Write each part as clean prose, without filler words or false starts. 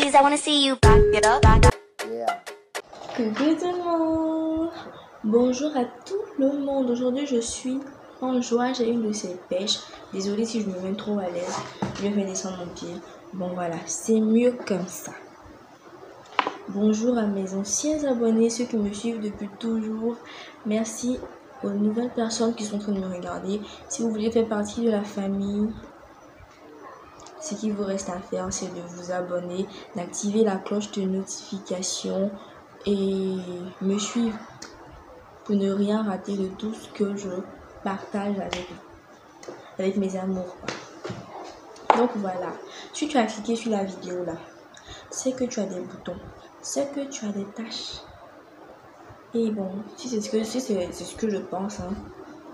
ladies, I wanna see you back it up. Yeah. Coucou tout le monde. Bonjour à tout le monde. Aujourd'hui, je suis en joie. J'ai une de ces pêches. Désolée si je me mets trop à l'aise. Je vais descendre mon pied. Bon, voilà. C'est mieux comme ça. Bonjour à mes anciens abonnés, ceux qui me suivent depuis toujours. Merci aux nouvelles personnes qui sont en train de me regarder. Si vous voulez faire partie de la famille, ce qu'il vous reste à faire, c'est de vous abonner, d'activer la cloche de notification et me suivre pour ne rien rater de tout ce que je partage avec mes amours. Donc voilà, si tu as cliqué sur la vidéo là, c'est que tu as des boutons, c'est que tu as des taches. Et bon, si c'est ce que je pense, hein,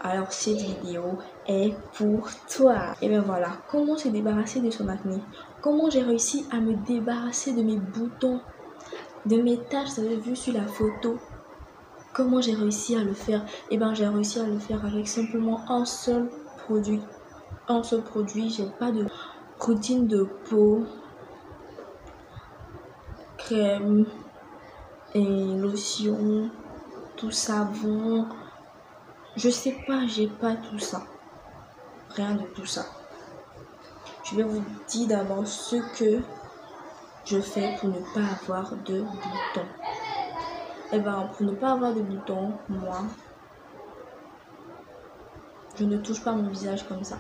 alors cette vidéo est pour toi. Et bien voilà, comment se débarrasser de son acné? Comment j'ai réussi à me débarrasser de mes boutons, de mes taches, vous avez vu sur la photo? Comment j'ai réussi à le faire? Et bien j'ai réussi à le faire avec simplement un seul produit. Un seul produit, j'ai pas de routine de peau, crème et lotion, tout savon. Je sais pas, j'ai pas tout ça. Rien de tout ça. Je vais vous dire d'abord ce que je fais pour ne pas avoir de boutons. Et bien, pour ne pas avoir de boutons, moi, je ne touche pas mon visage comme ça.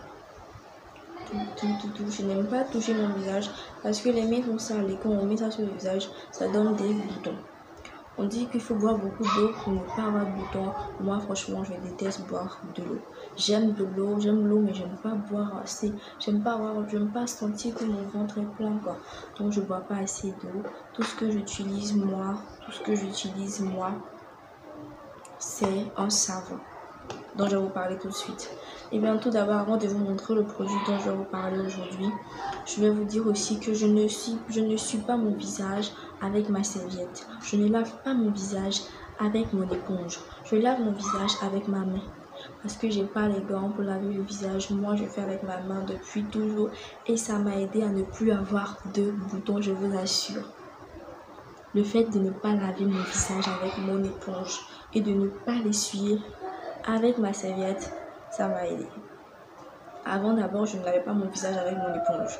Je n'aime pas toucher mon visage parce que les mains sont sales et quand on met ça sur le visage, ça donne des boutons. On dit qu'il faut boire beaucoup d'eau pour ne pas avoir de boutons. Moi, franchement, je déteste boire de l'eau. J'aime l'eau, mais j'aime pas boire assez. J'aime pas sentir que mon ventre est plein, quoi. Donc, je bois pas assez d'eau. Tout ce que j'utilise, moi, c'est un savon dont je vais vous parler tout de suite. Et bien, tout d'abord, avant de vous montrer le produit dont je vais vous parler aujourd'hui, je vais vous dire aussi que je ne suis pas mon visage avec ma serviette. Je ne lave pas mon visage avec mon éponge. Je lave mon visage avec ma main. Parce que j'ai pas les gants pour laver le visage. Moi, je fais avec ma main depuis toujours. Et ça m'a aidé à ne plus avoir de boutons, je vous assure. Le fait de ne pas laver mon visage avec mon éponge et de ne pas l'essuyer avec ma serviette, ça m'a aidé. Avant d'abord, je ne lavais pas mon visage avec mon éponge.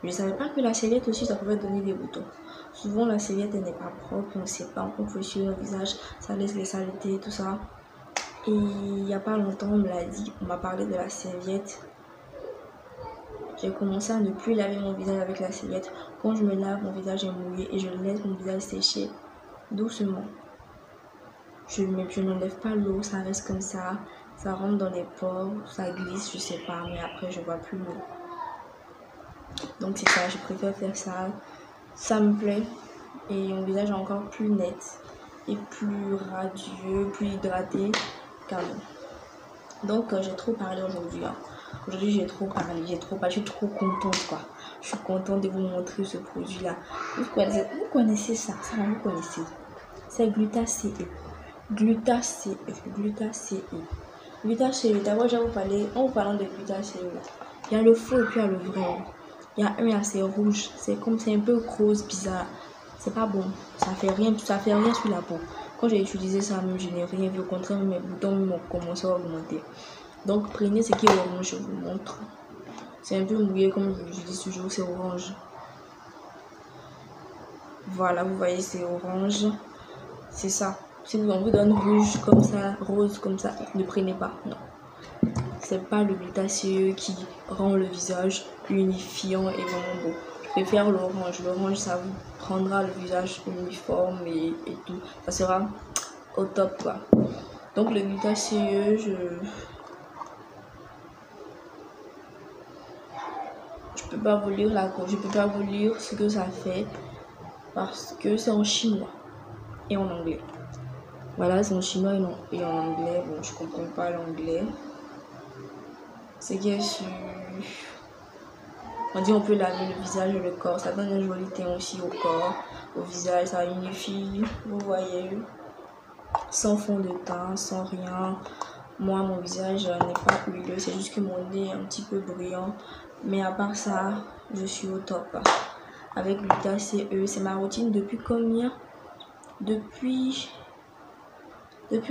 Je ne savais pas que la serviette aussi, ça pouvait donner des boutons. Souvent, la serviette, elle n'est pas propre, on ne sait pas, on peut essuyer le visage, ça laisse les saletés, tout ça. Et il n'y a pas longtemps, on me l'a dit, on m'a parlé de la serviette. J'ai commencé à ne plus laver mon visage avec la serviette. Quand je me lave, mon visage est mouillé et je laisse mon visage sécher doucement. Je n'enlève pas l'eau, ça reste comme ça rentre dans les pores, ça glisse, je sais pas, mais après je vois plus l'eau. Donc c'est ça, je préfère faire ça. Ça me plaît et mon visage est encore plus net et plus radieux, plus hydraté qu'avant. Donc j'ai trop parlé aujourd'hui. Hein. Aujourd'hui j'ai trop parlé, je suis trop contente quoi. Je suis contente de vous montrer ce produit là. Vous connaissez ça vous connaissez. C'est Gluta-CE. Gluta-CE. D'abord, en vous parlant de Gluta-CE, il y a le faux et puis il y a le vrai. Il y a un assez rouge, c'est un peu rose bizarre. C'est pas bon, ça fait rien sur la peau. Quand j'ai utilisé ça, je n'ai rien vu. Au contraire, mes boutons m'ont commencé à augmenter. Donc, prenez ce qui est orange, je vous montre. C'est un peu mouillé, comme je dis toujours, c'est orange. Voilà, vous voyez, c'est orange. C'est ça. Si on vous donne rouge comme ça, rose comme ça, ne prenez pas. Non. C'est pas le Gluta-CE qui rend le visage unifiant et vraiment beau. Je préfère l'orange. L'orange, ça vous rendra le visage uniforme et tout. Ça sera au top quoi. Donc le Gluta-CE, je peux pas vous lire je peux pas vous lire ce que ça fait parce que c'est en chinois et en anglais. Voilà, c'est en chinois et en anglais. Bon, je comprends pas l'anglais. C'est qu'il y a sur... On dit on peut laver le visage et le corps. Ça donne un joli teint aussi au corps, au visage. Ça unifie, vous voyez. Sans fond de teint, sans rien. Moi, mon visage n'est pas huileux. C'est juste que mon nez est un petit peu brillant. Mais à part ça, je suis au top. avec l'UTACE. C'est ma routine depuis combien? Depuis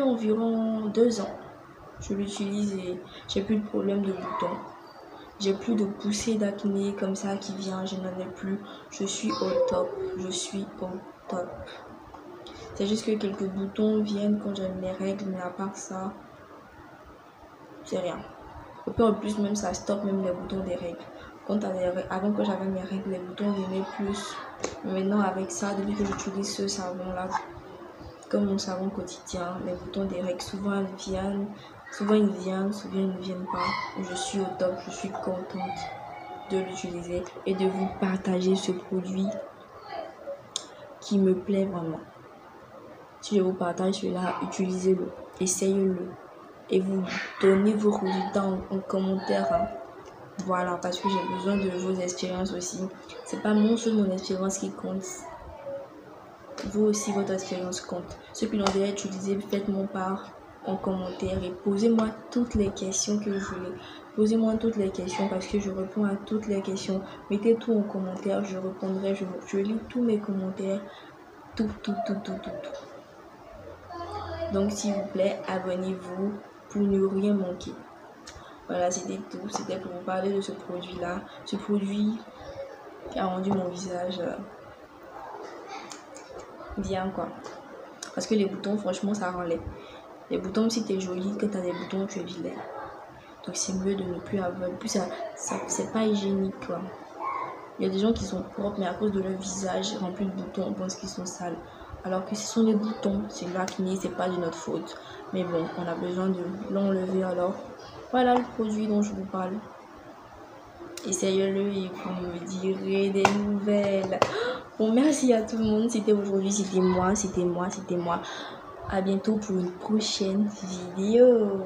environ 2 ans. Je l'utilise et j'ai plus de problème de boutons. J'ai plus de poussée d'acné comme ça qui vient, je n'en ai plus. Je suis au top, je suis au top. C'est juste que quelques boutons viennent quand j'ai mes règles, mais à part ça, c'est rien. Et puis en plus, même ça stoppe même les boutons des règles. Avant que j'avais mes règles, les boutons venaient plus. Mais maintenant avec ça, depuis que j'utilise ce savon-là, comme mon savon quotidien, les boutons des règles, souvent ils viennent, souvent ils ne viennent pas. Je suis au top, je suis contente de l'utiliser et de vous partager ce produit qui me plaît vraiment. Si je vous partage cela, utilisez-le, essayez-le et vous donnez vos résultats en commentaire. Hein. Voilà, parce que j'ai besoin de vos expériences aussi. C'est pas mon expérience qui compte. Vous aussi, votre expérience compte. Ceux qui l'ont déjà utilisé, faites-moi part en commentaire et posez-moi toutes les questions que vous voulez. Posez-moi toutes les questions parce que je réponds à toutes les questions. Mettez tout en commentaire, je répondrai, je lis tous mes commentaires. Tout. Donc, s'il vous plaît, abonnez-vous pour ne rien manquer. Voilà, c'était tout. C'était pour vous parler de ce produit-là. Ce produit qui a rendu mon visage bien, quoi. Parce que les boutons, franchement, ça rend laid. Les boutons, si t'es jolie, quand t'as des boutons, tu es vilain. Donc, c'est mieux de ne plus avoir. Plus ça c'est pas hygiénique, quoi. Il y a des gens qui sont propres, mais à cause de leur visage rempli de boutons, on pense qu'ils sont sales. Alors que ce sont les boutons, c'est l'acné, c'est pas de notre faute. Mais bon, on a besoin de l'enlever alors. Voilà le produit dont je vous parle. Essayez-le et vous me direz des nouvelles. Bon, merci à tout le monde. C'était aujourd'hui, c'était moi. À bientôt pour une prochaine vidéo.